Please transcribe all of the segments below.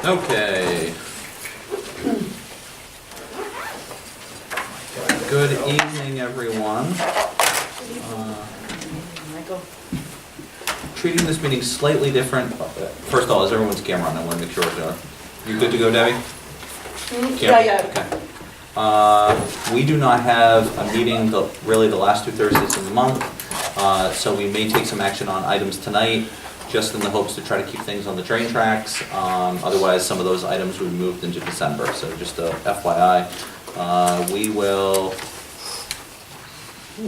Okay. Good evening, everyone. Michael? Treating this meeting slightly different. First of all, is everyone's camera on? I want to make sure it's on. You good to go, Debbie? Yeah. Okay. We do not have a meeting really the last two Thursdays of the month, so we may take some action on items tonight, just in the hopes to try to keep things on the train tracks. Otherwise, some of those items will be moved into December, so just a FYI. We will,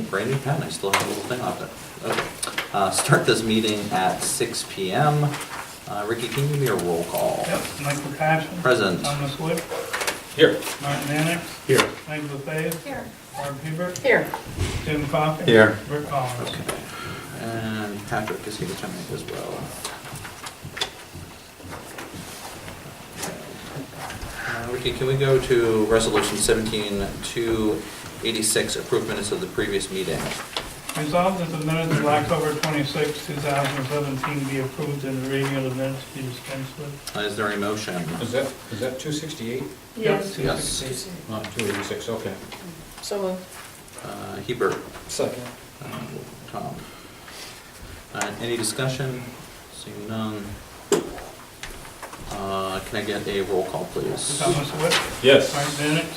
brand new pen, I still have a little thing off it. Okay. Start this meeting at 6 p.m. Ricky, can you give me a roll call? Yep, Michael Cashin. Present. Thomas Wood. Here. Martin Annex. Here. Mike LeFave. Here. Barb Hebert. Here. Tim Coffey. Here. Rick Collins. Okay. And Patrick is here tonight as well. Ricky, can we go to Resolution 17-286, approve minutes of the previous meeting? Resolved that the minutes of October 26, 2017 be approved and the reading of the minutes be dispensed with. Is there a motion? Is that 268? Yes. Yes. Not 286, okay. So moved. Hebert, Second. Tom. Any discussion? Seeing none. Can I get a roll call, please? Thomas Wood. Yes. Martin Annex.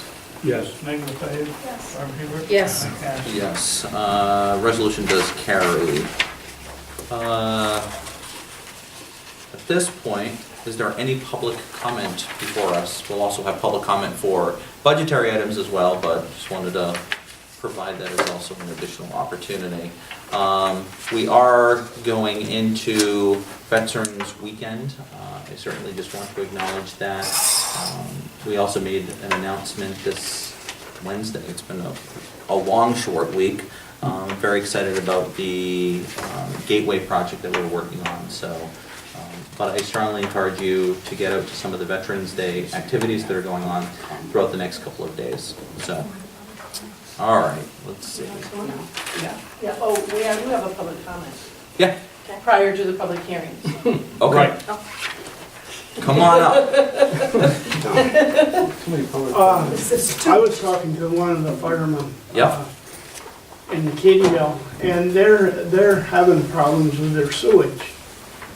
Yes. Mike LeFave. Yes. Barb Hebert. Yes. Mike Cashin. Yes, resolution does carry. At this point, is there any public comment before us? We'll also have public comment for budgetary items as well, but just wanted to provide that as also an additional opportunity. We are going into Veterans Weekend. I certainly just want to acknowledge that. We also made an announcement this Wednesday. It's been a long, short week. Very excited about the Gateway project that we're working on. So, but I strongly encourage you to get out to some of the Veterans Day activities that are going on throughout the next couple of days. So, all right, let's see. Yeah, oh, we do have a public comment Yeah, prior to the public hearing. okay. Come on up. I was talking to one of the firemen. Yep. In Katyville, and they're having problems with their sewage.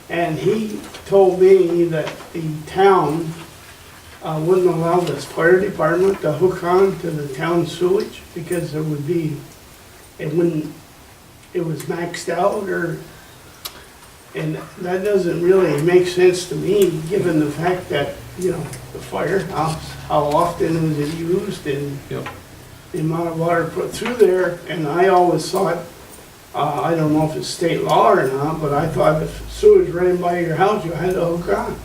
And he told me that the town wouldn't allow this fire department to hook on to the town sewage because there would be, it was maxed out and that doesn't really make sense to me, given the fact that, you know, the firehouse, how often is it used and Yep. the amount of water put through there. And I always thought, I don't know if it's state law or not, but I thought if sewage ran by your house, you had to hook on.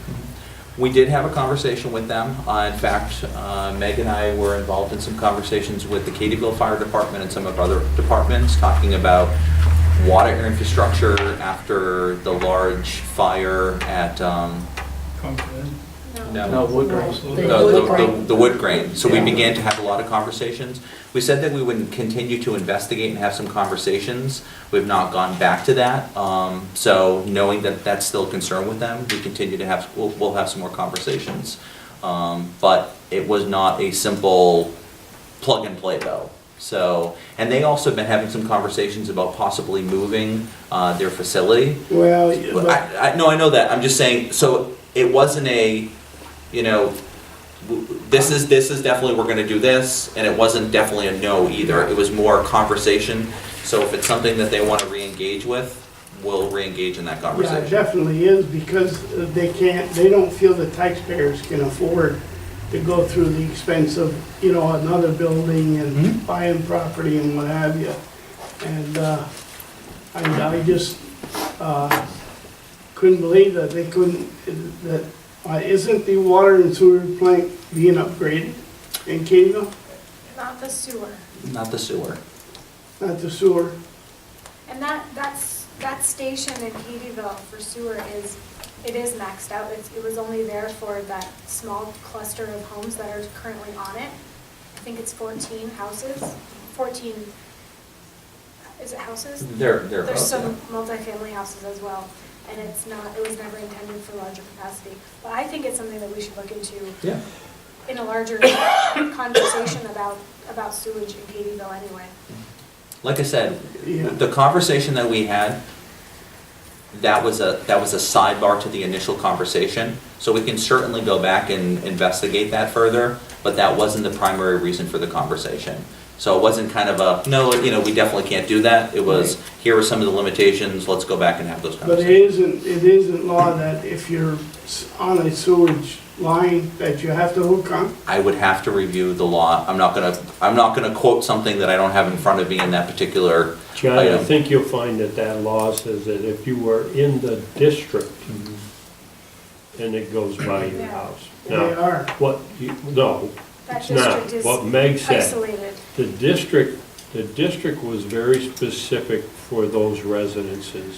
We did have a conversation with them. In fact, Meg and I were involved in some conversations with the Katyville Fire Department and some of other departments talking about water infrastructure after the large fire at, Conklin. no, Wood Grain. the wood grain. So we began to have a lot of conversations. We said that we would continue to investigate and have some conversations. We've not gone back to that. So knowing that that's still a concern with them, we continue to have, we'll have some more conversations. But it was not a simple plug and play though. So, and they also have been having some conversations about possibly moving their facility. Well, No, I know that. I'm just saying, so it wasn't a, you know, this is definitely, we're gonna do this, and it wasn't definitely a no either. It was more conversation. So if it's something that they wanna re-engage with, we'll re-engage in that yeah, it conversation. definitely is, because they don't feel the taxpayers can afford to go through the expense of, you know, another building and buying property and what have you. And I just couldn't believe that they couldn't, that, isn't the water and sewer plant being upgraded in Katyville? Not the sewer. Not the sewer. Not the sewer. And that station in Katyville for sewer is maxed out. It was only there for that small cluster of homes that are currently on it. I think it's 14 houses, 14, is it houses? They're There's both, some yeah. multifamily houses as well. and it's not, it was never intended for larger capacity. But I think it's something that we should look into Yeah. in a larger conversation about sewage in Katie'ville anyway. Like I said, Yeah. the conversation that we had, that was a sidebar to the initial conversation. So we can certainly go back and investigate that further, but that wasn't the primary reason for the conversation. So it wasn't kind of a, no, we definitely can't do that. It was, here are some of the limitations, let's go back and have those But conversations. it isn't law that if you're on a sewage line that you have to hook on? I would have to review the law. I'm not gonna quote something that I don't have in front of me in that particular John, I item. think you'll find that that law says that if you were in the district, and it goes by your Yeah. house. They Now, are. no, That it's not. district is What Meg said, isolated. the district was very specific for those residences.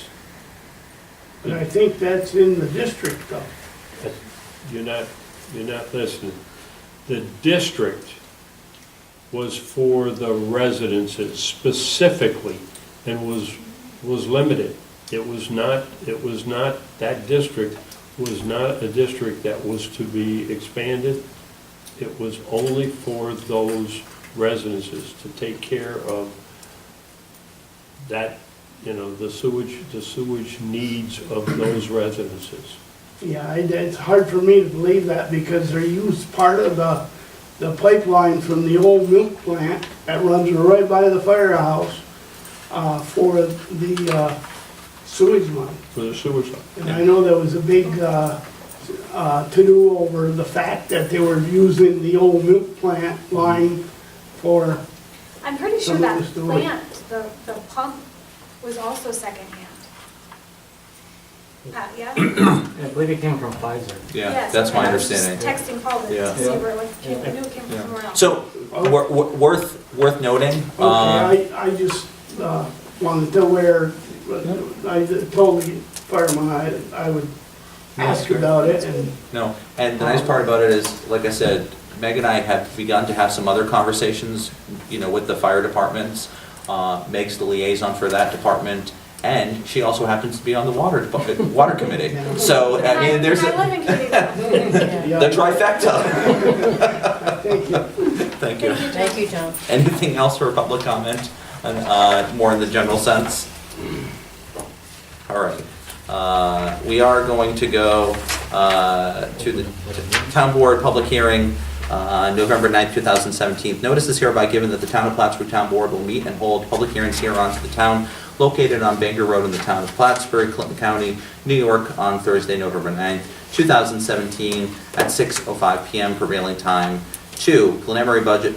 And I think that's in the district though. You're not listening. The district was for the residences specifically and was limited. It was not, that district was not a district that was to be expanded. It was only for those residences to take care of that, the sewage needs of those residences. Yeah, it's hard for me to believe that because they used part of the pipeline from the old milk plant that runs right by the firehouse for the sewage line. For the sewage line. And I know there was a big to-do over the fact that they were using the old milk plant line for, I'm pretty sure Some of that the storage. plant, the pump was also secondhand. Pat, yeah? I believe it came from Pfizer. Yeah, Yes, that's my okay, I was just understanding. texting Paul to Yeah. see where it came, I knew it came from Yeah. somewhere else. So, worth noting, okay, I just wanted to wear, I told the fireman I would ask about it and no, and the nice part about it is, like I said, Meg and I have begun to have some other conversations, with the fire departments. Meg's the liaison for that department, and she also happens to be on the water committee. So, I mean, there's And I live in Katie'ville. the trifecta. thank you. Thank you. Thank you, John. Anything else for public comment, more in the general sense? All right. We are going to go to the town board public hearing, November 9th, 2017. Notice is hereby given that the town of Plattsburgh Town Board will meet and hold public hearings here on to the town located on Bangor Road in the town of Plattsburgh, Clinton County, New York, on Thursday, November 9th, 2017, at 6:05 PM prevailing time. 2, preliminary budget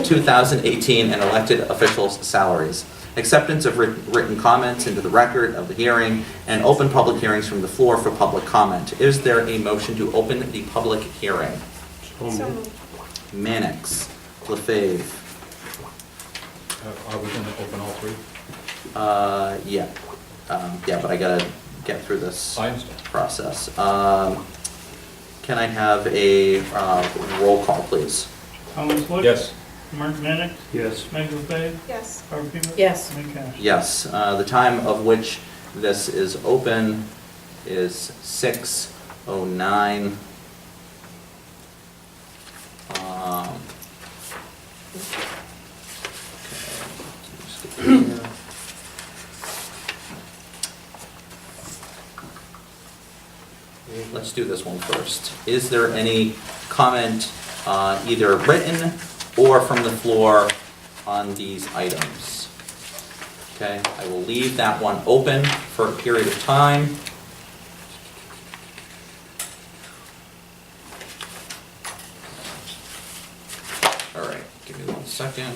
2018 and elected officials' salaries. Acceptance of written comments into the record of the hearing, and open public hearings from the floor for public comment. Is there a motion to open the public hearing? So So moved. Mannix, LaFave, Are we gonna open all three? yeah. Yeah, but I gotta get through this I understand. process. Can I have a roll call, please? Thomas Wood? Yes. Mark Menick? Yes. Meg LaFave? yes. Barb Peter? Yes. Nick Cash? Yes, the time of which this is open is 6:09. Let's do this one first. Is there any comment, either written or from the floor, on these items? Okay, I will leave that one open for a period of time. All right, give me 1 second.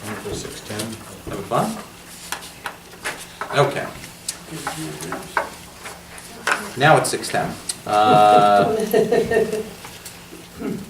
Only for 6:10. Having fun? Okay. Now it's 6:10.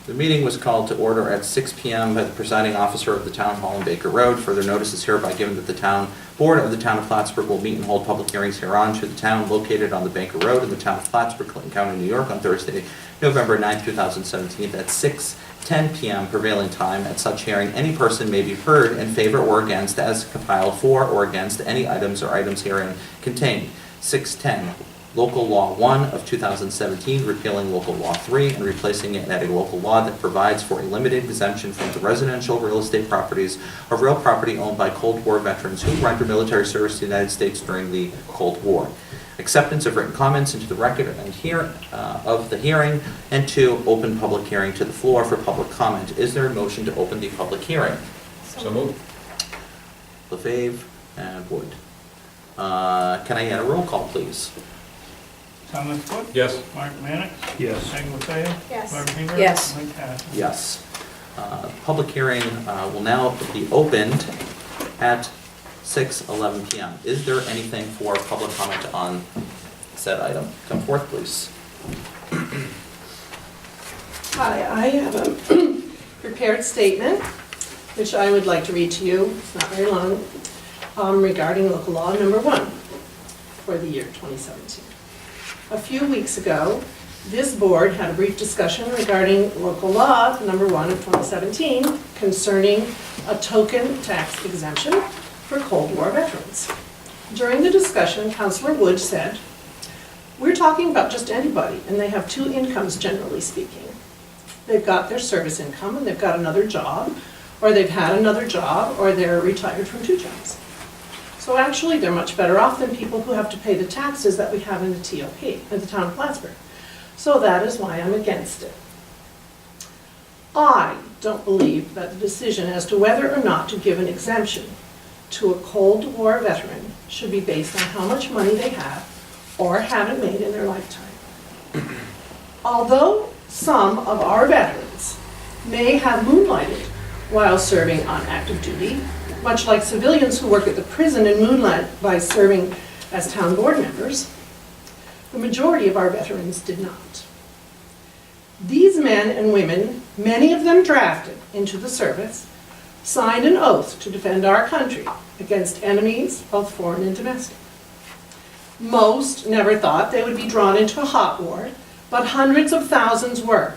The meeting was called to order at 6 PM by the presiding officer of the Town Hall on Baker Road. Further notice is hereby given that the town board of the town of Plattsburgh will meet and hold public hearings hereon to the town located on the Baker Road in the town of Plattsburgh, Clinton County, New York, on Thursday, November 9th, 2017, at 6 10 p.m. prevailing time. At such hearing, any person may be heard in favor or against as compiled for or against any items or items herein contained. 6:10, Local Law 1 of 2017, repealing Local Law 3 and replacing it and adding local law that provides for a limited exemption from the residential real estate properties of real property owned by Cold War veterans who rendered military service to the United States during the Cold War. Acceptance of written comments into the record and of the hearing, and 2, open public hearing to the floor for public comment. Is there a motion to open the public hearing? So moved. LaFave and Wood. Can I get a roll call, please? Thomas Wood? Yes. Mark Mannix? Yes. Peg Lefevre? Yes. Barbara Hebert? Yes. Mike Kavler? Yes. Public hearing will now be opened at 6:11 p.m. Is there anything for public comment on said item? Come forth, please. Hi, I have a prepared statement, which I would like to read to you, it's not very long, regarding local law number 1 for the year 2017. A few weeks ago, this board had a brief discussion regarding local law number 1 of 2017 concerning a token tax exemption for Cold War veterans. During the discussion, Councillor Wood said, "We're talking about just anybody, and they have 2 incomes, generally speaking. They've got their service income, and they've got another job, or they've had another job, or they're retired from 2 jobs. So actually, they're much better off than people who have to pay the taxes that we have in the TOP, in the town of Plattsburgh. So that is why I'm against it. I don't believe that the decision as to whether or not to give an exemption to a Cold War veteran should be based on how much money they have or haven't made in their lifetime. Although some of our veterans may have moonlighted while serving on active duty, much like civilians who work at the prison and moonlight by serving as town board members, the majority of our veterans did not. These men and women, many of them drafted into the service, signed an oath to defend our country against enemies, both foreign and domestic. Most never thought they would be drawn into a hot war, but hundreds of thousands were.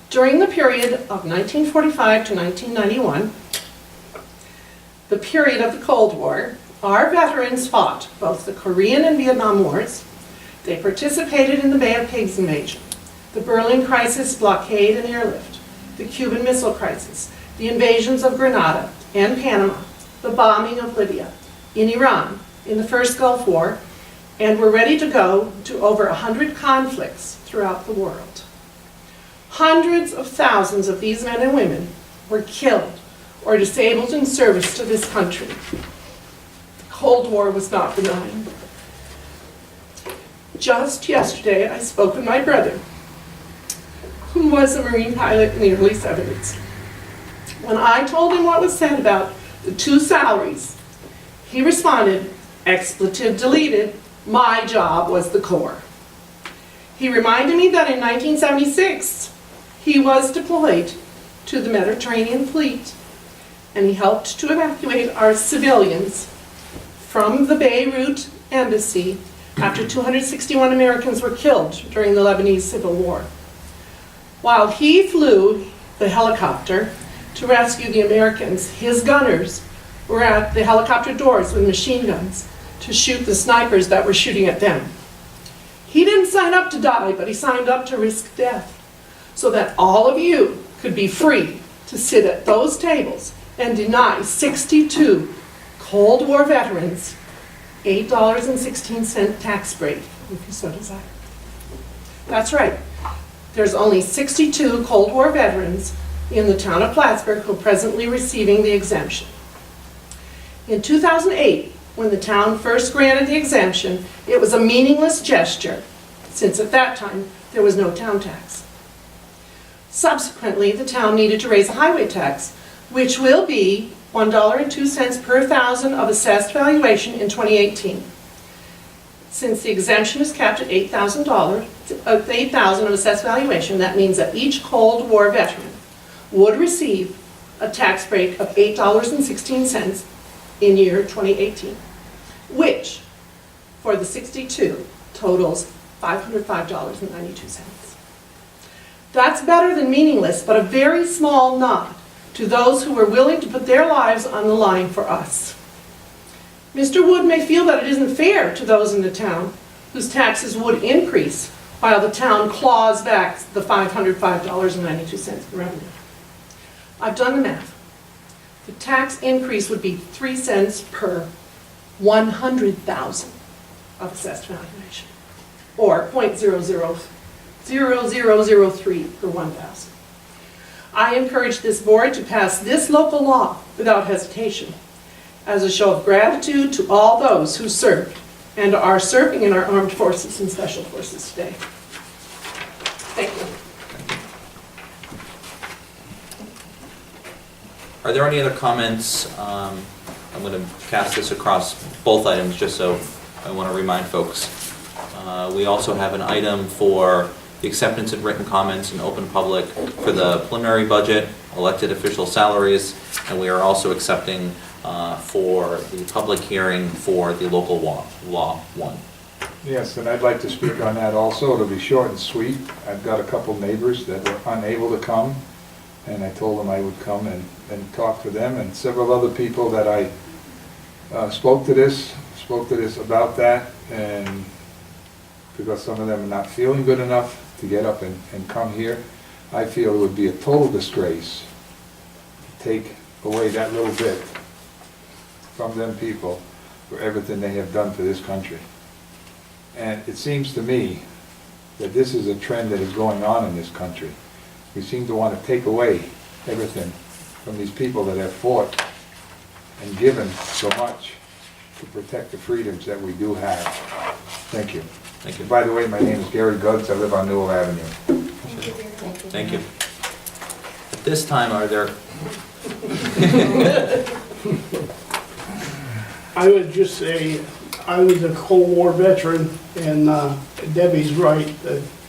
During the period of 1945 to 1991, the period of the Cold War, our veterans fought both the Korean and Vietnam Wars. They participated in the Bay of Pigs invasion, the Berlin Crisis blockade and airlift, the Cuban Missile Crisis, the invasions of Grenada and Panama, the bombing of Libya, in Iran, in the first Gulf War, and were ready to go to over 100 conflicts throughout the world. Hundreds of thousands of these men and women were killed or disabled in service to this country. The Cold War was not benign. Just yesterday, I spoke with my brother, who was a Marine pilot in the early 70s. When I told him what was said about the 2 salaries, he responded, expletive deleted, my job was the Corps. He reminded me that in 1976, he was deployed to the Mediterranean Fleet, and he helped to evacuate our civilians from the Beirut embassy after 261 Americans were killed during the Lebanese Civil War. While he flew the helicopter to rescue the Americans, his gunners were at the helicopter doors with machine guns to shoot the snipers that were shooting at them. He didn't sign up to die, but he signed up to risk death so that all of you could be free to sit at those tables and deny 62 Cold War veterans $8.16 tax break, if you so desire. That's right. There's only 62 Cold War veterans in the town of Plattsburgh who are presently receiving the exemption. In 2008, when the town first granted the exemption, it was a meaningless gesture, since at that time there was no town tax. Subsequently, the town needed to raise a highway tax, which will be $1.02 per thousand of assessed valuation in 2018. Since the exemption is capped at $8,000 of assessed valuation, that means that each Cold War veteran would receive a tax break of $8.16 in year 2018, which, for the 62, totals $505.92. That's better than meaningless, but a very small nod to those who were willing to put their lives on the line for us. Mr. Wood may feel that it isn't fair to those in the town whose taxes would increase while the town claws back the $505.92 in revenue. I've done the math. The tax increase would be 3 cents per 100,000 of assessed valuation, or .000003 per 1,000. I encourage this board to pass this local law without hesitation as a show of gratitude to all those who served and are serving in our armed forces and special forces today. Thank you. Are there any other comments? I'm going to cast this across both items just so I want to remind folks. We also have an item for the acceptance of written comments in open public for the preliminary budget, elected official salaries, and we are also accepting for the public hearing for the local law 1. Yes, and I'd like to speak on that also. It'll be short and sweet. I've got a couple neighbors that were unable to come, and I told them I would come and talk to them, and several other people that I spoke to this about that, and because some of them are not feeling good enough to get up and come here, I feel it would be a total disgrace to take away that little bit from them people for everything they have done for this country. And it seems to me that this is a trend that is going on in this country. We seem to want to take away everything from these people that have fought and given so much to protect the freedoms that we do have. Thank you. Thank you. By the way, my name is Gary Gutz. I live on Newell Avenue. Thank you. At this time, are there... I would just say, I was a Cold War veteran, and Debbie's right,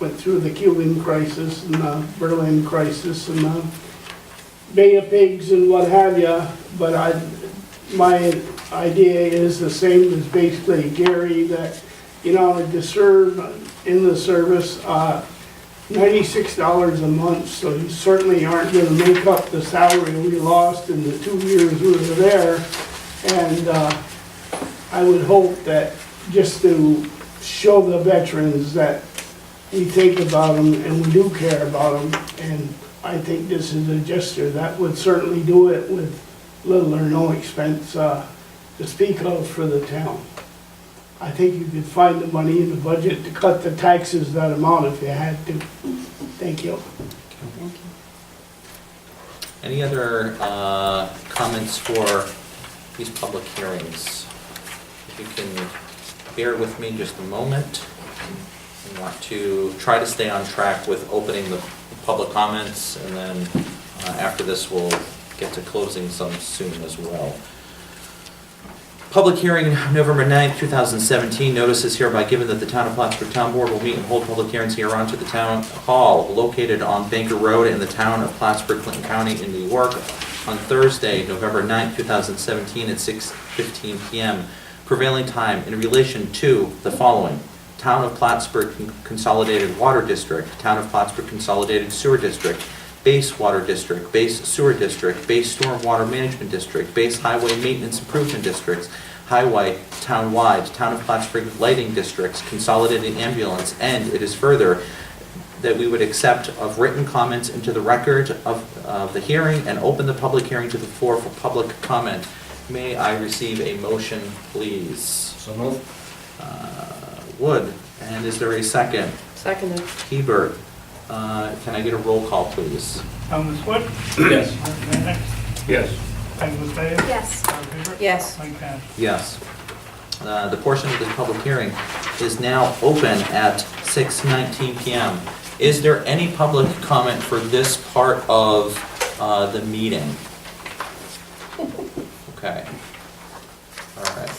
went through the Cuban crisis and Berlin crisis and Bay of Pigs and what have you, but my idea is the same as basically Gary, that, you know, to serve in the service, $96 a month, so you certainly aren't going to make up the salary we lost in the 2 years we were there. And I would hope that just to show the veterans that we think about them and we do care about them, and I think this is a gesture that would certainly do it with little or no expense to speak of for the town. I think you could find the money in the budget to cut the taxes that amount if you had to. Thank you. Any other comments for these public hearings? If you can bear with me just a moment. I want to try to stay on track with opening the public comments, and then after this we'll get to closing some soon as well. Public hearing, November 9th, 2017. Notice is hereby given that the Town of Plattsburgh Town Board will meet and hold public hearings hereon to the Town Hall located on Banker Road in the Town of Plattsburgh, Clinton County in New York on Thursday, November 9th, 2017 at 6:15 p.m. Prevailing time in relation to the following: Town of Plattsburgh Consolidated Water District, Town of Plattsburgh Consolidated Sewer District, Base Water District, Base Sewer District, Base Stormwater Management District, Base Highway Maintenance Improvement Districts, Highway Townwide, Town of Plattsburgh Lighting Districts, Consolidated Ambulance, and it is further that we would accept of written comments into the record of the hearing and open the public hearing to the floor for public comment. May I receive a motion, please? So moved. Wood, and is there a second? Seconded. Hebert, can I get a roll call, please? Thomas Wood? Yes. Mark Manick? Yes. Peggy Mateo? Yes. Barb Hebert? Yes. Mike Cash? Yes. The portion of the public hearing is now open at 6:19 p.m. Is there any public comment for this part of the meeting? Okay. All right.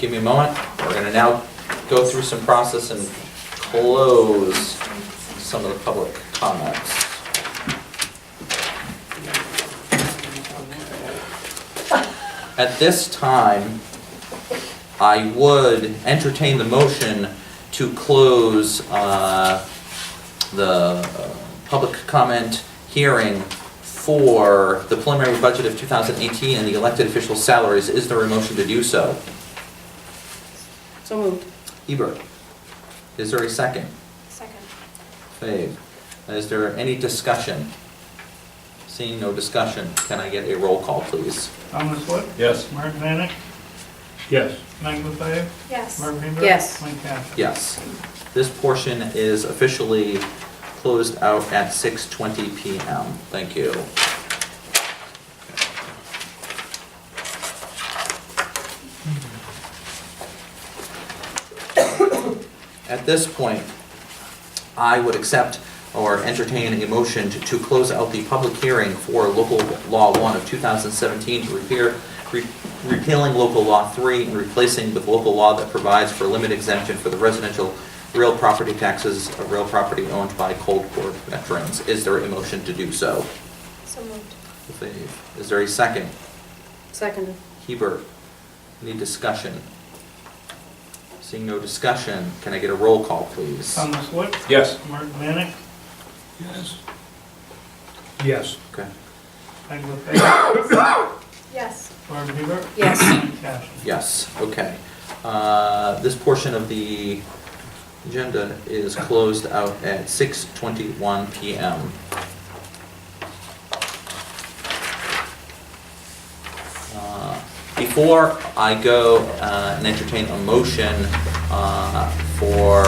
Give me a moment. We're going to now go through some process and close some of the public comments. At this time, I would entertain the motion to close the public comment hearing for the preliminary budget of 2018 and the elected officials' salaries. Is there a motion to do so? So moved. Hebert. Is there a second? Second. Fave. Is there any discussion? Seeing no discussion, can I get a roll call, please? Thomas Wood? Yes. Mark Vanek? Yes. Meg LaFave? Yes. Barb Hebert? Yes. Mike Kavler? Yes. This portion is officially closed out at 6:20 PM. Thank you. At this point, I would accept or entertain a motion to close out the public hearing for local law 1 of 2017 to repealing local law 3 and replacing with local law that provides for limit exemption for the residential real property taxes of real property owned by Cold War veterans. Is there a motion to do so? So moved. Is there a second? Seconded. Hebert, any discussion? Seeing no discussion, can I get a roll call, please? Thomas Wood? Yes. Mark Vanek? Yes. Yes. Okay. Meg LaFave? Yes. Barb Hebert? Yes. Mike Kavler? Yes, okay. This portion of the agenda is closed out at 6:21 PM. Before I go and entertain a motion for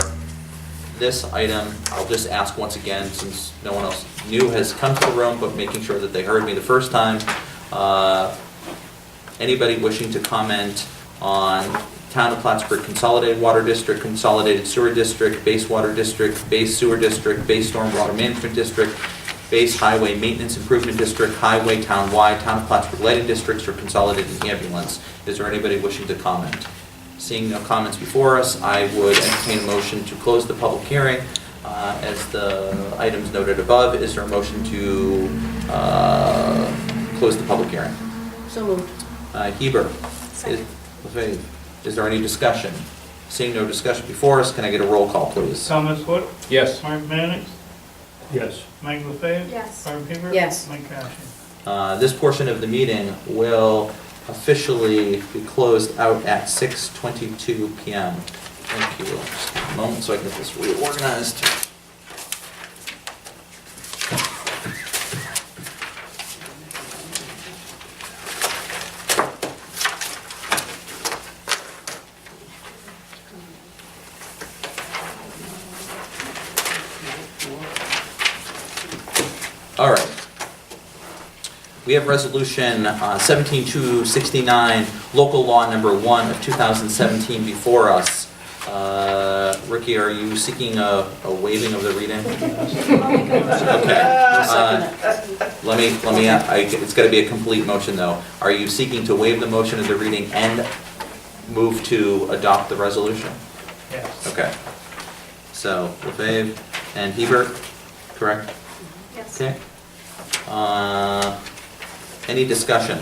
this item, I'll just ask once again, since no one else new has come to the room, but making sure that they heard me the first time, anybody wishing to comment on Town of Plattsburgh Consolidated Water District, Consolidated Sewer District, Base Water District, Base Sewer District, Base Stormwater Management District, Base Highway Maintenance Improvement District, Highway Town-wide, Town of Plattsburgh Lighting Districts, or Consolidated Ambulance. Is there anybody wishing to comment? Seeing no comments before us, I would entertain a motion to close the public hearing. As the items noted above, is there a motion to close the public hearing? So moved. Hebert. Second. Is there any discussion? Seeing no discussion before us, can I get a roll call, please? Thomas Wood? Yes. Mark Vanek? Yes. Meg LaFave? Yes. Barb Hebert? Yes. Mike Kavler? This portion of the meeting will officially be closed out at 6:22 PM. Thank you. Just a moment so I can get this reorganized. All right. We have resolution 17269, local law number 1 of 2017 before us. Ricky, are you seeking a waiving of the reading? Okay. It's got to be a complete motion though. Are you seeking to waive the motion of the reading and move to adopt the resolution? Yes. Okay. So, LaFave and Hebert, correct? Yes. Okay. Any discussion?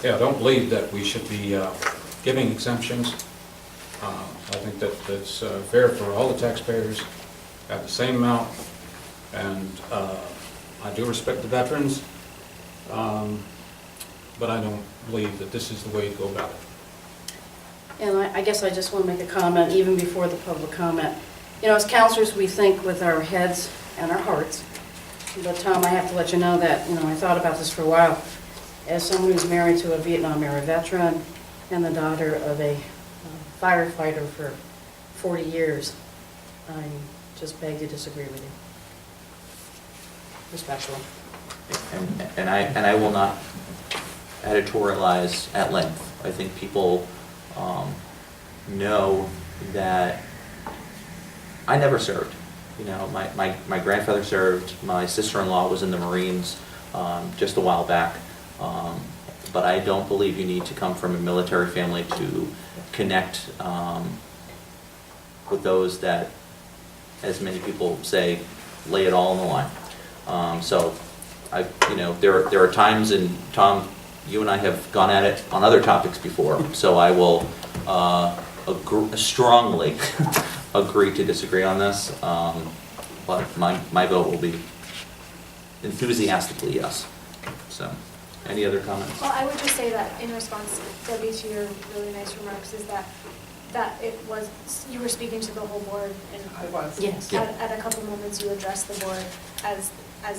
Yeah, I don't believe that we should be giving exemptions. I think that it's fair for all the taxpayers at the same amount, and I do respect the veterans, but I don't believe that this is the way to go about it. And I guess I just want to make a comment, even before the public comment. You know, as counselors, we think with our heads and our hearts. But Tom, I have to let you know that, you know, I thought about this for a while. As someone who's married to a Vietnam-era veteran and the daughter of a firefighter for 40 years, I just beg to disagree with you. Respectfully. And I will not editorialize at length. I think people know that I never served. You know, my grandfather served, my sister-in-law was in the Marines just a while back, but I don't believe you need to come from a military family to connect with those that, as many people say, lay it all on the line. So, there are times, and Tom, you and I have gone at it on other topics before, so I will strongly agree to disagree on this. but my vote will be enthusiastically yes. So, any other comments? Well, I would just say that in response, Debbie, to your really nice remarks, is that it was, you were speaking to the whole board, and I was. Yes. at a couple moments you addressed the board as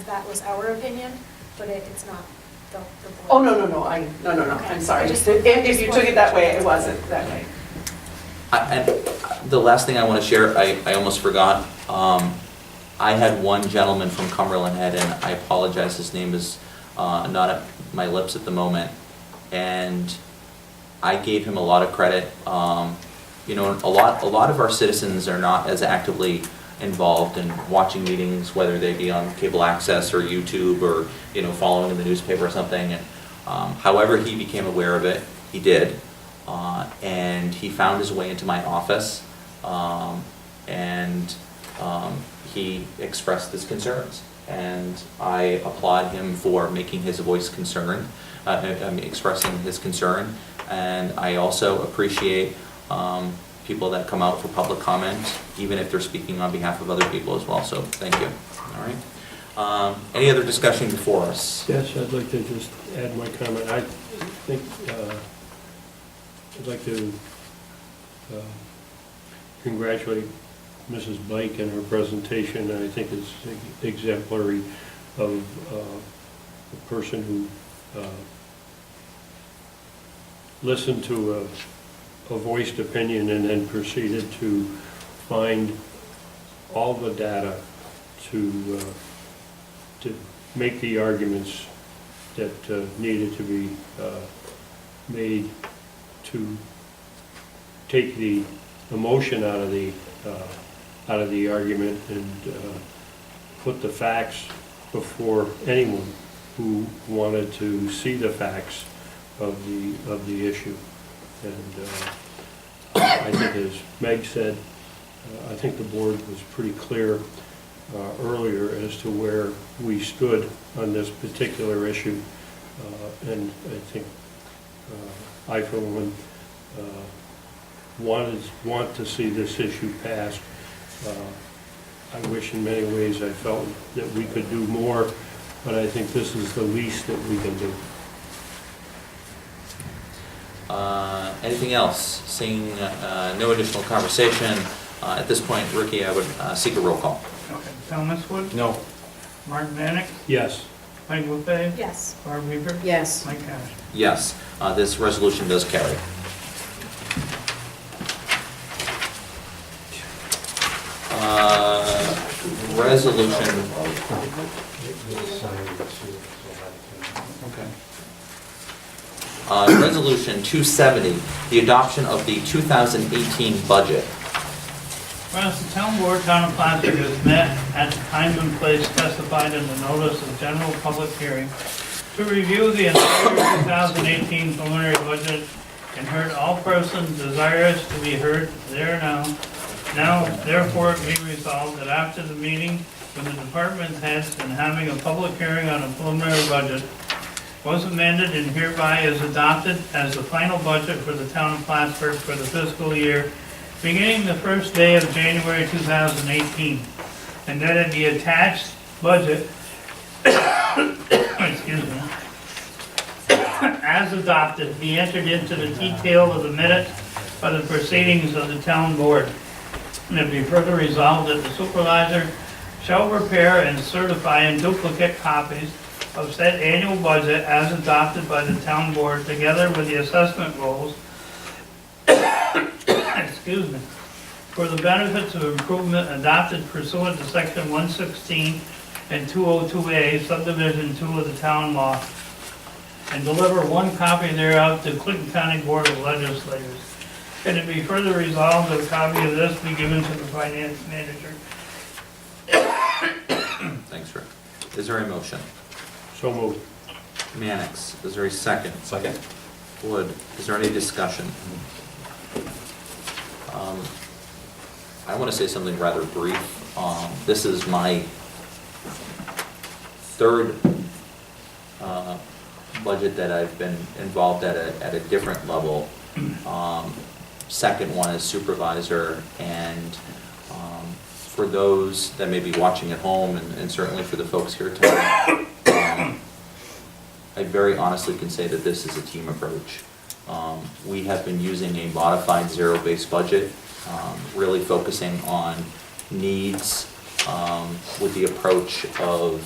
that was our opinion, but it's not the board. Oh, no, Okay. I'm sorry. I just- If you took it that way, it wasn't that way. And the last thing I want to share, I almost forgot. I had one gentleman from Cumberland Head, and I apologize, his name is not at my lips at the moment, and I gave him a lot of credit. You know, a lot of our citizens are not as actively involved in watching meetings, whether they be on cable access or YouTube or, you know, following in the newspaper or something. And however he became aware of it, he did. And he found his way into my office, and he expressed his concerns. And I applaud him for making his voice concerned, expressing his concern. And I also appreciate people that come out for public comment, even if they're speaking on behalf of other people as well. So thank you. All right. Any other discussion before us? Yes, I'd like to just add my comment. I think, I'd like to congratulate Mrs. Blake and her presentation. I think it's exemplary of a person who listened to a voiced opinion and then proceeded to find all the data to make the arguments that needed to be made to take the emotion out of the argument and put the facts before anyone who wanted to see the facts of the issue. And I think, as Meg said, I think the board was pretty clear earlier as to where we stood on this particular issue. And I think I, for one, want to see this issue passed. I wish in many ways I felt that we could do more, but I think this is the least that we can do. Anything else? Seeing no additional conversation, at this point, Ricky, I would seek a roll call. Okay. Thomas Wood, No. Mark Manick, Yes. Mike Buffet, Yes. Barb Weaver, Yes. Mike Cash. Yes, this resolution does carry. Resolution. Resolution 270, the adoption of the 2018 budget. Whereas the town board, town of Plattsburgh has met at the time and place specified in the notice of general public hearing to review the entire 2018 preliminary budget and heard all persons desirous to be heard there now. Now, therefore, it be resolved that after the meeting with the department heads and having a public hearing on a preliminary budget was amended and hereby is adopted as the final budget for the town of Plattsburgh for the fiscal year beginning the first day of January 2018, and that the attached budget, excuse me, as adopted, be entered into the detail of the minutes of the proceedings of the town board. And it be further resolved that the supervisor shall prepare and certify in duplicate copies of said annual budget as adopted by the town board, together with the assessment rolls, excuse me, for the benefits of improvement adopted pursuant to section 116 and 202A, subdivision 2 of the town law, and deliver one copy thereof to Clinton County Board of Legislators. And it be further resolved that a copy of this be given to the finance manager. Thanks, Rick. Is there a motion? So moved. Mannix, is there a second? Second. Wood, is there any discussion? I want to say something rather brief. This is my third budget that I've been involved at a different level. Second one as supervisor, and for those that may be watching at home, and certainly for the folks here tonight, I very honestly can say that this is a team approach. We have been using a modified zero-based budget, really focusing on needs, with the approach of,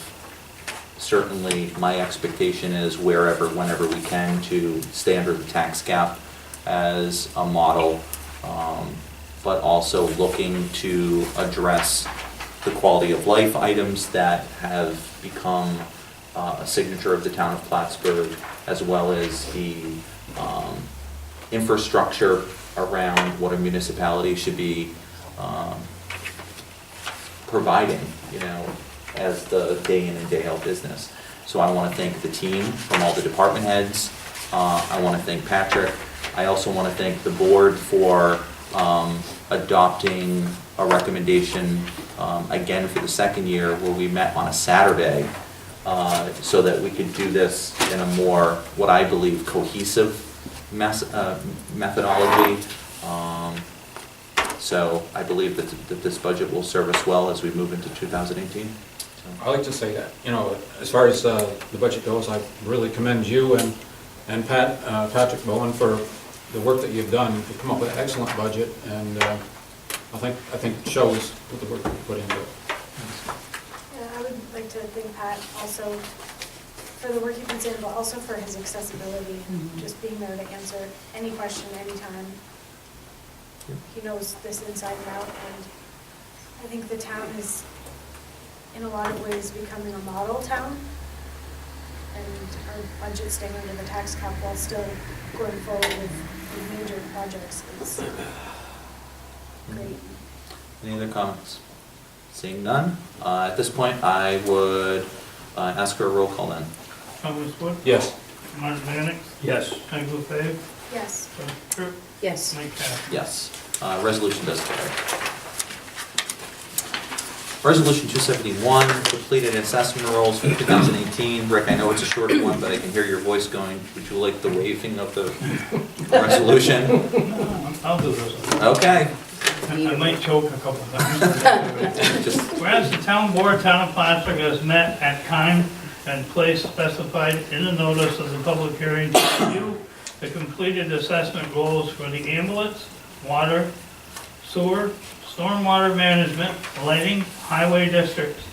certainly my expectation is whenever we can, to stay under the tax cap as a model, but also looking to address the quality of life items that have become a signature of the town of Plattsburgh, as well as the infrastructure around what a municipality should be providing, as the day in and day out business. So I want to thank the team from all the department heads. I want to thank Patrick. I also want to thank the board for adopting a recommendation, again for the second year, where we met on a Saturday, so that we could do this in a more, what I believe, cohesive methodology. So I believe that this budget will serve us well as we move into 2018. I like to say that, as far as the budget goes, I really commend you and Patrick Bowen for the work that you've done. You've come up with an excellent budget, and I think it shows with the work that you put into it. Yeah, I would like to thank Pat also for the work he puts in, but also for his accessibility, just being there to answer any question, anytime. He knows this inside and out, and I think the town is, in a lot of ways, becoming a model town, and our budget staying under the tax cap while still going forward with major projects is great. Any other comments? Seeing none, at this point, I would ask for a roll call then. Thomas Wood, Yes. Martin Mannix, Yes. Peg LaFave, Yes. Barbara Tripp, Yes. Mike Kavler. Yes, resolution does carry. Resolution 271, completed assessment rolls for 2018. Rick, I know it's a shorter one, but I can hear your voice going. Would you like the waving of the resolution? I'll do this. Okay. I might choke a couple times. Just, Whereas the town board, town of Plattsburgh, has met at time and place specified in the notice of the public hearing to review the completed assessment goals for the ambulance, water, sewer, stormwater management, lighting, highway districts,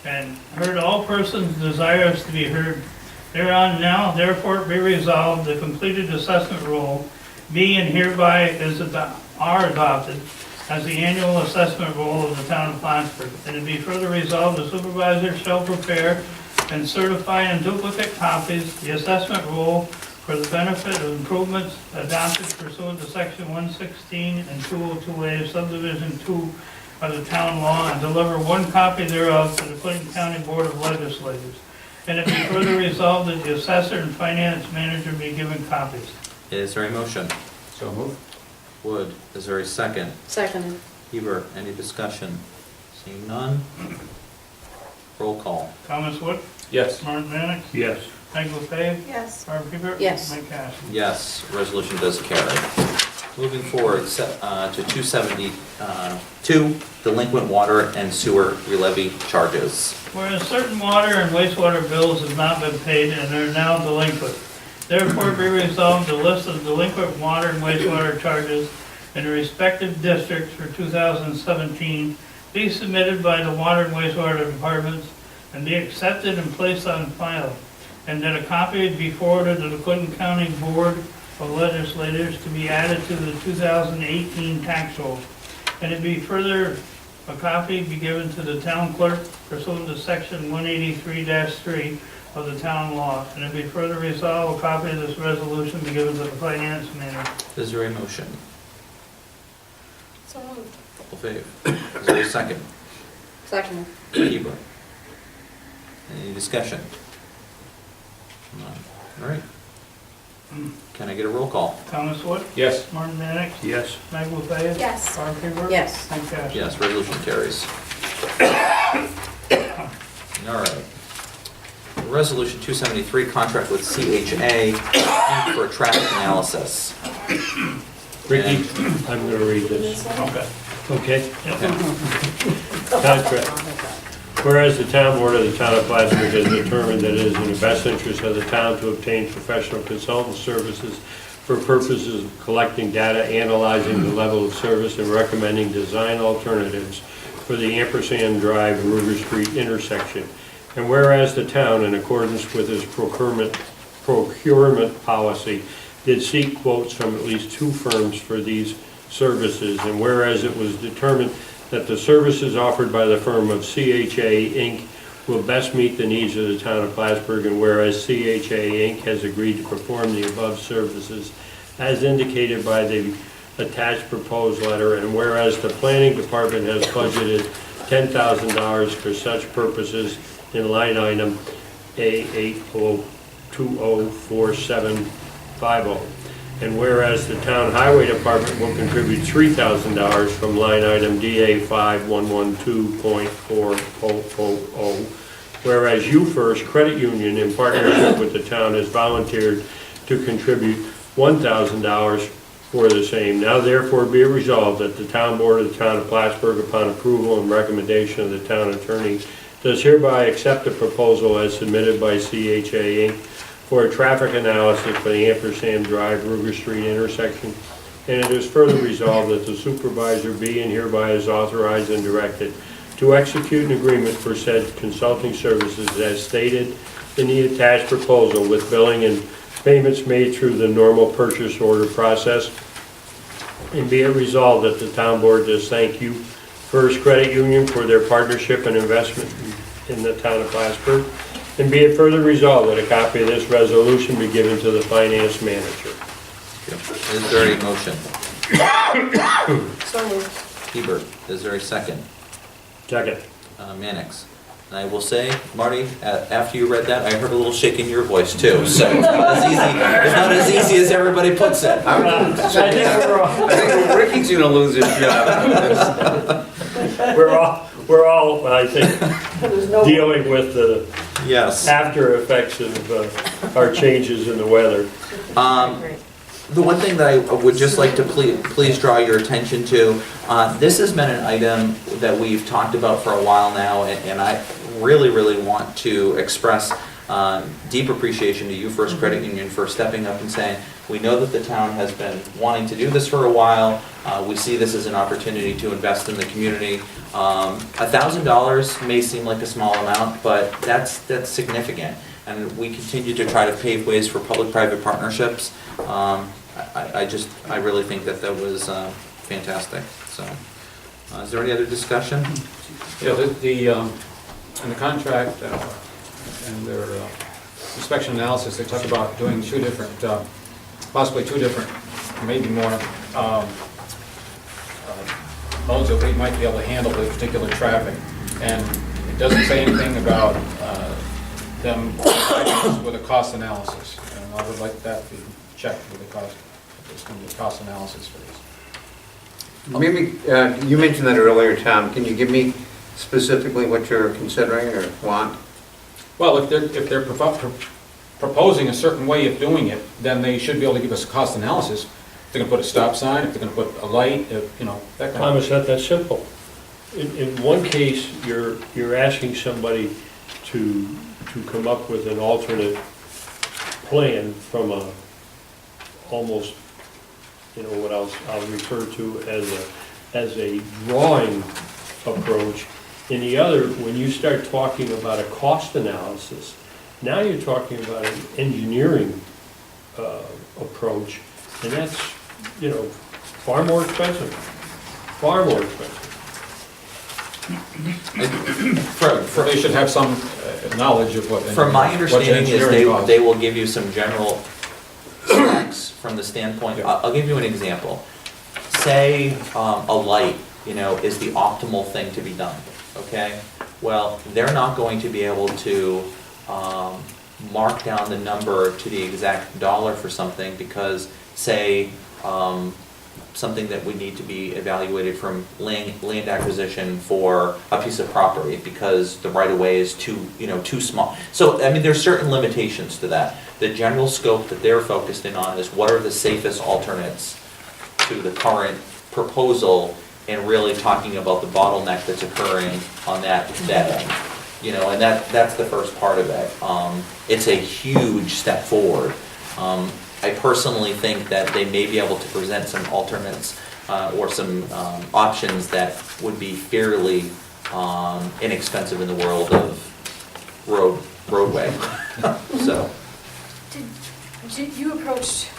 and heard all persons desirous to be heard thereon now, therefore be resolved, the completed assessment roll be and hereby are adopted as the annual assessment roll of the town of Plattsburgh. And it be further resolved, the supervisor shall prepare and certify in duplicate copies the assessment roll for the benefit of improvements adopted pursuant to section 116 and 202A of subdivision 2 of the town law, and deliver one copy thereof to the Clinton County Board of Legislators. And it be further resolved that the assessor and finance manager be given copies. is there a motion? So moved. Wood, is there a second? Seconded. Hebert, any discussion? Seeing none? Roll call. Thomas Wood, Yes. Martin Mannix, Yes. Peg LaFave, Yes. Barb Hebert. Yes. Mike Kavler. Yes, resolution does carry. Moving forward to 272, delinquent water and sewer relevy charges. Whereas certain water and wastewater bills have not been paid and are now delinquent, therefore be resolved the list of delinquent water and wastewater charges in the respective districts for 2017 be submitted by the water and wastewater departments and be accepted and placed on file, and that a copy be forwarded to the Clinton County Board of Legislators to be added to the 2018 tax roll. And it be further, a copy be given to the town clerk pursuant to section 183-3 of the town law. And it be further resolved, a copy of this resolution be given to the finance manager. Is there a motion? So moved. LaFave, is there a second? Seconded. Hebert. Any discussion? None. All right. Can I get a roll call? Thomas Wood, Yes. Martin Mannix, Yes. Meg LaFave. Yes. Barb Hebert. Yes. Mike Kavler. Yes, resolution carries. All right. Resolution 273, contract with CHA for a traffic analysis. Ricky, I'm going to read this. Okay. Okay? Contract. Whereas the town board of the town of Plattsburgh has determined that it is in the best interest of the town to obtain professional consultant services for purposes of collecting data, analyzing the level of service, and recommending design alternatives for the Ampersand Drive, Ruger Street intersection. And whereas the town, in accordance with its procurement policy, did seek quotes from at least 2 firms for these services, and whereas it was determined that the services offered by the firm of CHA Inc. will best meet the needs of the town of Plattsburgh, and whereas CHA Inc. has agreed to perform the above services as indicated by the attached proposed letter, and whereas the planning department has budgeted $10,000 for such purposes in line item A80204750. And whereas the town highway department will contribute $3,000 from line item DA5112.4000. Whereas UFirst Credit Union, in partnership with the town, has volunteered to contribute $1,000 for the same. Now therefore be it resolved that the town board of the town of Plattsburgh, upon approval and recommendation of the town attorney, does hereby accept the proposal as submitted by CHA Inc. for a traffic analysis for the Ampersand Drive, Ruger Street intersection. And it is further resolved that the supervisor be and hereby is authorized and directed to execute an agreement for said consulting services as stated in the attached proposal, with billing and payments made through the normal purchase order process. And be it resolved that the town board does thank you, First Credit Union, for their partnership and investment in the town of Plattsburgh. And be it further resolved that a copy of this resolution be given to the finance manager. Is there a motion? So moved. Hebert, is there a second? Second. Mannix. And I will say, Marty, after you read that, I heard a little shake in your voice too, so it's not as easy as everybody puts it. I think Ricky's gonna lose his job. We're all, I think, There's no. dealing with the Yes. after effects of our changes in the weather. The one thing that I would just like to please draw your attention to, this has been an item that we've talked about for a while now, and I really want to express deep appreciation to you, First Credit Union, for stepping up and saying, we know that the town has been wanting to do this for a while. We see this as an opportunity to invest in the community. $1,000 may seem like a small amount, but that's significant. And we continue to try to pave ways for public-private partnerships. I really think that was fantastic. So, is there any other discussion? Yeah, in the contract and their inspection analysis, they talk about doing 2 different, possibly 2 different, maybe more, modes that we might be able to handle the particular traffic. And it doesn't say anything about them with a cost analysis. And I would like that to be checked with the cost, if there's going to be a cost analysis for this. Maybe, you mentioned that earlier, Tom. Can you give me specifically what you're considering or want? Well, if they're proposing a certain way of doing it, then they should be able to give us a cost analysis. If they're going to put a stop sign, if they're going to put a light, that kind of... Tom, it's not that simple. In one case, you're asking somebody to come up with an alternate plan from almost, what I'll refer to as a drawing approach. In the other, when you start talking about a cost analysis, now you're talking about an engineering approach, and that's, far more expensive. Far more expensive. They should have some knowledge of what... From my understanding is engineering costs. they will give you some general specs from the standpoint, I'll give you an example. Say a light, is the optimal thing to be done, okay? Well, they're not going to be able to mark down the number to the exact dollar for something because, say, something that would need to be evaluated from land acquisition for a piece of property because the right-of-way is too small. So, there's certain limitations to that. The general scope that they're focused in on is what are the safest alternates to the current proposal and really talking about the bottleneck that's occurring on that end. You know, and that's the first part of it. It's a huge step forward. I personally think that they may be able to present some alternates or some options that would be fairly inexpensive in the world of roadway. So. Did you approached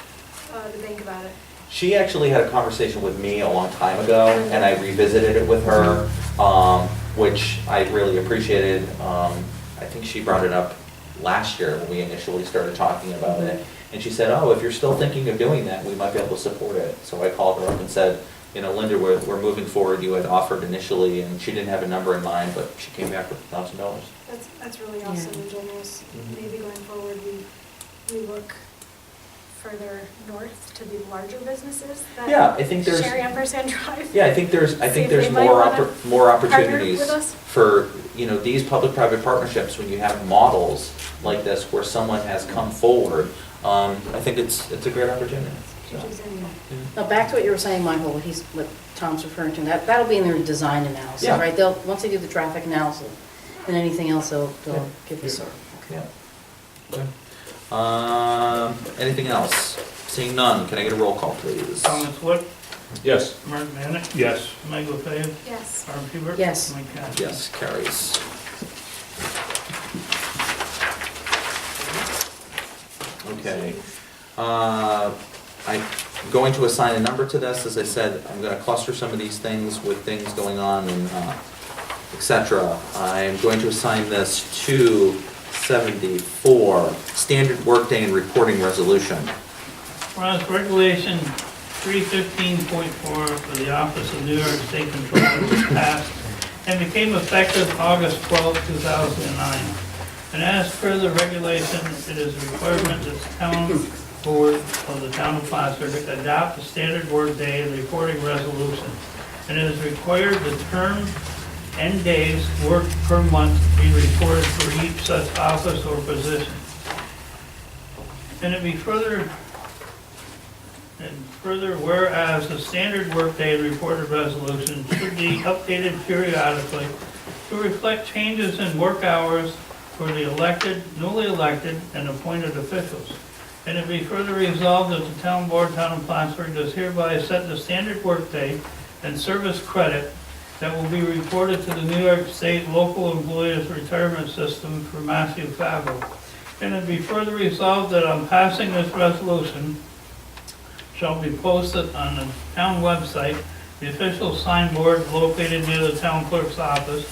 the bank about it? She actually had a conversation with me a long time ago, and I revisited it with her, which I really appreciated. I think she brought it up last year when we initially started talking about it. And she said, oh, if you're still thinking of doing that, we might be able to support it. So I called her up and said, you know, Linda, we're moving forward. You had offered initially, and she didn't have a number in mind, but she came back with $1,000. That's really awesome and generous. Maybe going forward, we look further north to the larger businesses that Yeah, I think there's. share Ampersand Drive. Yeah, I think there's See if they might more wanna more partner opportunities with us? for, you know, these public-private partnerships, when you have models like this where someone has come forward, I think it's a great opportunity. So, Now, back to what you were saying, Michael, what Tom's referring to, that'll be in their design analysis, Yeah. right? Once they do the traffic analysis and anything else, they'll give us Yeah. Okay. Anything else? Seeing none, can I get a roll call, please? Thomas Wood, Yes. Mark Manick, Yes. Meg LaFave, Yes. Barb Hebert. Yes. Mike Kavler. Yes, carries. Okay. I'm going to assign a number to this. As I said, I'm going to cluster some of these things with things going on and et cetera. I'm going to assign this to 74, standard workday and reporting resolution. Whereas Regulation 315.4 for the Office of New York State Controller was passed and became effective August 12, 2009. And as per the regulation, it is a requirement that the town board of the town of Plattsburgh adopt a standard workday and reporting resolution. And it is required the term and days worked per month be reported for each such office or position. And it be further, whereas the standard workday and reported resolution should be updated periodically to reflect changes in work hours for the elected, newly elected, and appointed officials. And it be further resolved that the town board, town of Plattsburgh, does hereby set the standard workday and service credit that will be reported to the New York State Local Employees Retirement System for Matthew Favreau. And it be further resolved that on passing this resolution shall be posted on the town website, the official signboard located near the town clerk's office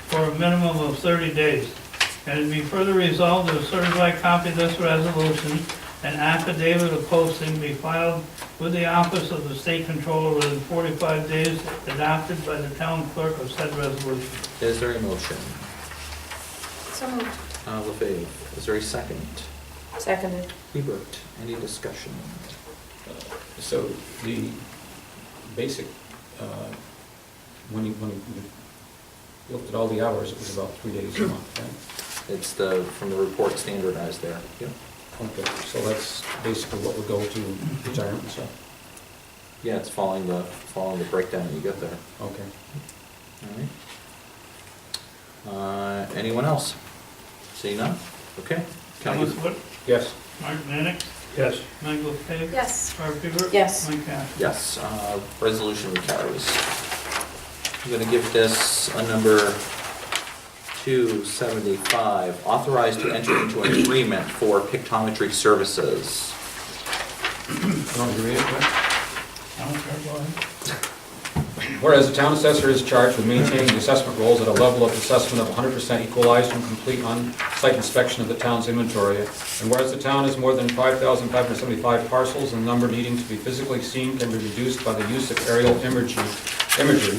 for a minimum of 30 days. And it be further resolved that a certified copy of this resolution and affidavit of posting be filed with the office of the state controller within 45 days adopted by the town clerk of said resolution. Is there a motion? So moved. LaFave, is there a second? Seconded. Hebert, any discussion? So the basic, when you looked at all the hours, it was about 3 days a month, right? It's from the report standardized there. Yep. Okay, so that's basically what would go to retirement, so, Yeah, it's following the breakdown you get there. okay. All right. Anyone else? Seeing none? Okay. Can I Thomas get- Wood, Yes. Mark Manick, Yes. Meg LaFave. Yes. Barb Hebert. Yes. Mike Kavler. Yes, resolution carries. I'm going to give this a number 275, authorized to enter into an agreement for pictometry services. You want me to read it, Rick? I don't care, go ahead. Whereas the town assessor is charged with maintaining the assessment rolls at a level of assessment of 100% equalized and complete on-site inspection of the town's inventory, and whereas the town has more than 5,575 parcels and the number needing to be physically seen can be reduced by the use of aerial imagery,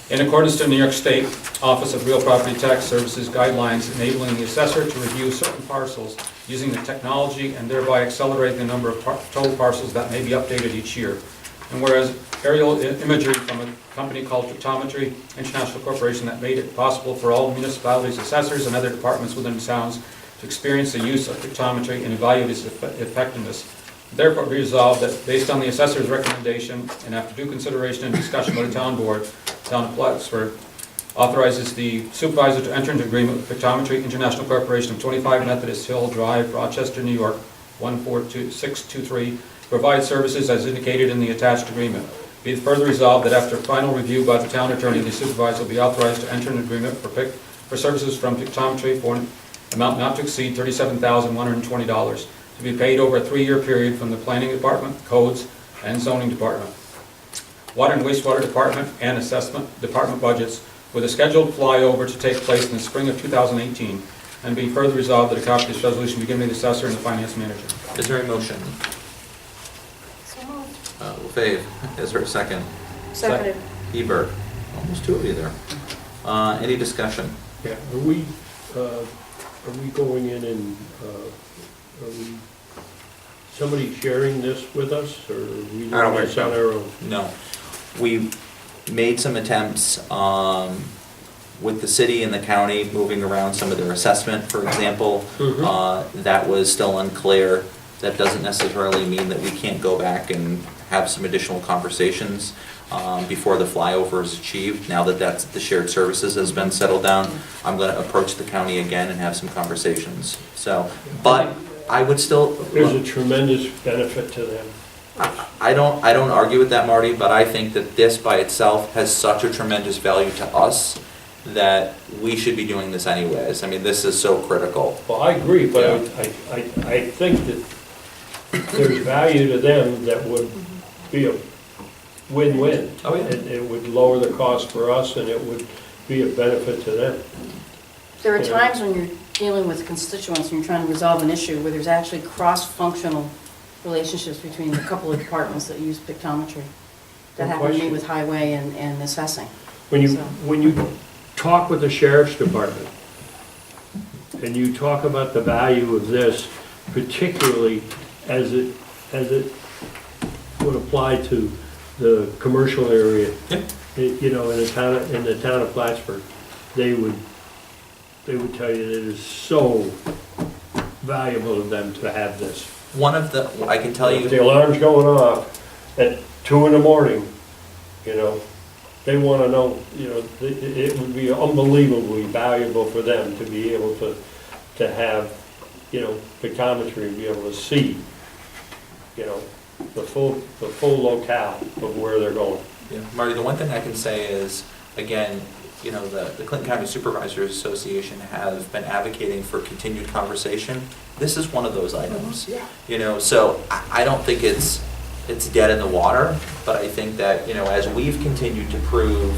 in accordance to New York State Office of Real Property Tax Services guidelines enabling the assessor to review certain parcels using the technology and thereby accelerate the number of total parcels that may be updated each year. And whereas aerial imagery from a company called Pictometry International Corporation that made it possible for all municipalities, assessors, and other departments within towns to experience the use of pictometry and evaluate its effectiveness. Therefore, be resolved that based on the assessor's recommendation and after due consideration and discussion by the town board, Town of Plattsburgh authorizes the supervisor to enter into agreement with Pictometry International Corporation of 25 Methodist Hill Drive, Rochester, New York, 14623, provide services as indicated in the attached agreement. Be it further resolved that after final review by the town attorney, the supervisor will be authorized to enter an agreement for services from Pictometry for an amount not to exceed $37,120 to be paid over a 3-year period from the Planning Department, Codes, and Zoning Department, Water and Wastewater Department, and Assessment Department budgets, with a scheduled flyover to take place in the spring of 2018, and be further resolved that a copy of this resolution be given to the assessor and the finance manager. Is there a motion? So moved. LaFave, is there a second? Seconded. Hebert, almost two of you there. Any discussion? Yeah, are we going in and, are we, somebody sharing this with us, or are we I don't doing think this so. on our own? No. We made some attempts with the city and the county moving around some of their assessment, for example. That was still unclear. That doesn't necessarily mean that we can't go back and have some additional conversations before the flyover is achieved. Now that the shared services has been settled down, I'm going to approach the county again and have some conversations. So, but I would still. There's a tremendous benefit to them. I don't argue with that, Marty, but I think that this by itself has such a tremendous value to us that we should be doing this anyways. I mean, this is so critical. Well, I agree, but Yeah. I think that there's value to them that would be a win-win. Oh, yeah. It would lower the cost for us, and it would be a benefit to them. There are Yeah. times when you're dealing with constituents and you're trying to resolve an issue where there's actually cross-functional relationships between a couple of departments that use pictometry. That No happened to me question. with highway and assessing. When you, So- when you talk with the sheriff's department, and you talk about the value of this, particularly as it would apply to the commercial area, Yeah. you know, in the town of Plattsburgh, they would tell you that it is so valuable to them to have this. One of the, I can tell If the you, alarm's going off at 2 in the morning, you know, they want to know, you know, it would be unbelievably valuable for them to be able to have, you know, pictometry, and be able to see, you know, the full locale of where they're going. yeah, Marty, the one thing I can say is, again, you know, the Clinton County Supervisors Association have been advocating for continued conversation. This is one of those items. You know, so I don't think it's dead in the water, but I think that, you know, as we've continued to prove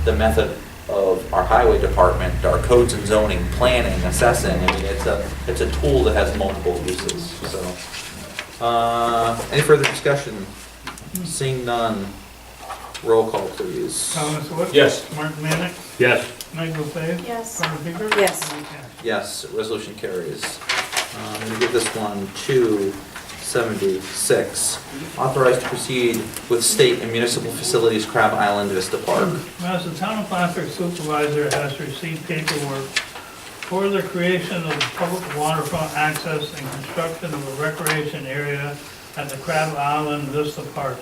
the method of our highway department, our codes and zoning, planning, assessing, I mean, it's a tool that has multiple uses, so. Any further discussion? Seeing none, roll call please. Thomas Wood? Yes. Martin Mannix? Yes. Meg LaFave? Yes. Carter Hebert? Yes. Lee Cash. Yes, resolution carries. I'm going to give this one 276. Authorized to proceed with state and municipal facilities Crab Island Vista Park. Whereas the town of Plattsburgh supervisor has received paperwork for the creation of public waterfront access and construction of a recreation area at the Crab Island Vista Park,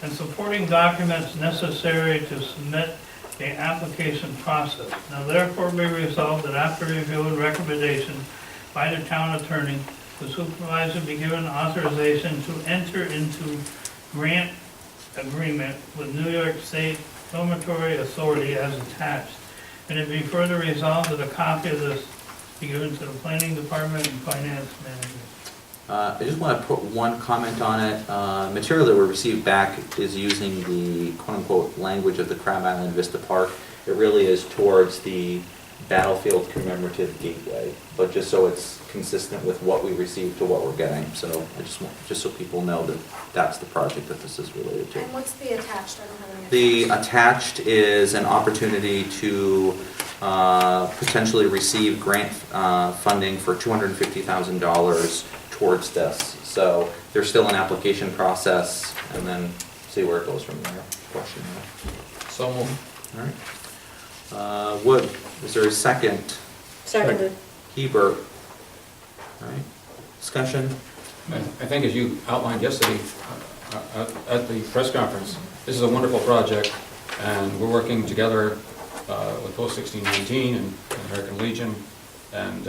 and supporting documents necessary to submit the application process. Now therefore be resolved that after review and recommendation by the town attorney, the supervisor be given authorization to enter into grant agreement with New York State Dormitory Authority as attached. And it be further resolved that a copy of this be given to the planning department and finance manager. I just want to put one comment on it. Material that we received back is using the quote-unquote language of the Crab Island Vista Park. It really is towards the Battlefield Commemorative Gateway, but just so it's consistent with what we received to what we're getting. So I just want, just so people know that that's the project that this is related to. And what's the attached? I don't have any. The attached. attached is an opportunity to potentially receive grant funding for $250,000 towards this. So there's still an application process, and then see where it goes from there. Question mark. So moved. All right. Wood, is there a second? Seconded. Hebert. All right. Discussion? I think as you outlined yesterday at the press conference, this is a wonderful project, and we're working together with Post 1619 and American Legion, and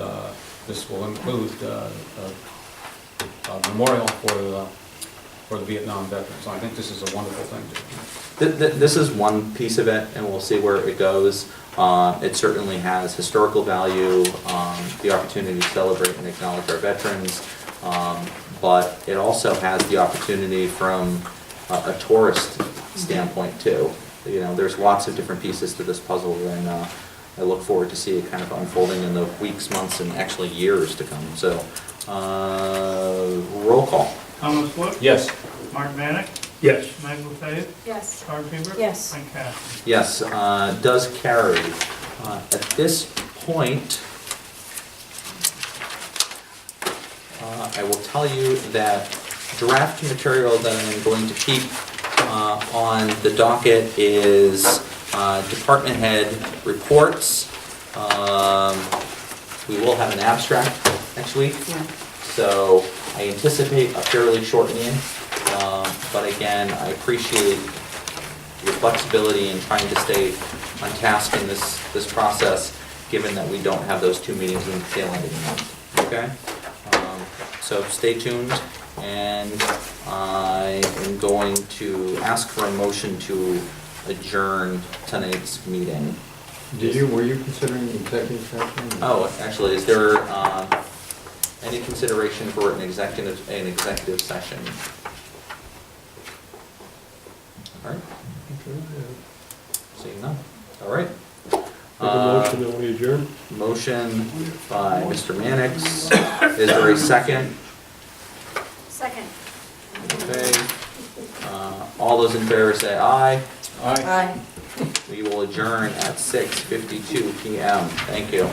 this will include a memorial for the Vietnam veterans. So I think this is a wonderful thing to do. This is one piece of it, and we'll see where it goes. It certainly has historical value, the opportunity to celebrate and acknowledge our veterans, but it also has the opportunity from a tourist standpoint too. You know, there's lots of different pieces to this puzzle, and I look forward to see it kind of unfolding in the weeks, months, and actually years to come. So, roll call. Thomas Wood? Yes. Mark Manick? Yes. Meg LaFave? Yes. Barb Hebert? Yes. And Kathy? Yes, does carry. At this point, I will tell you that draft material that I'm going to keep on the docket is department head reports. We will have an abstract next week, so I anticipate a fairly short meeting. But again, I appreciate your flexibility in trying to stay on task in this process, given that we don't have those 2 meetings in the tail end of the month, okay? So stay tuned, and I am going to ask for a motion to adjourn tonight's meeting. Were you considering executive session? Oh, actually, is there any consideration for an executive session? All right. Seeing none. All right. Make a motion that we adjourn? Motion by Mr. Mannix. Is there a second? Second. Okay. All those in favor say aye. Aye. We will adjourn at 6:52 PM. Thank you.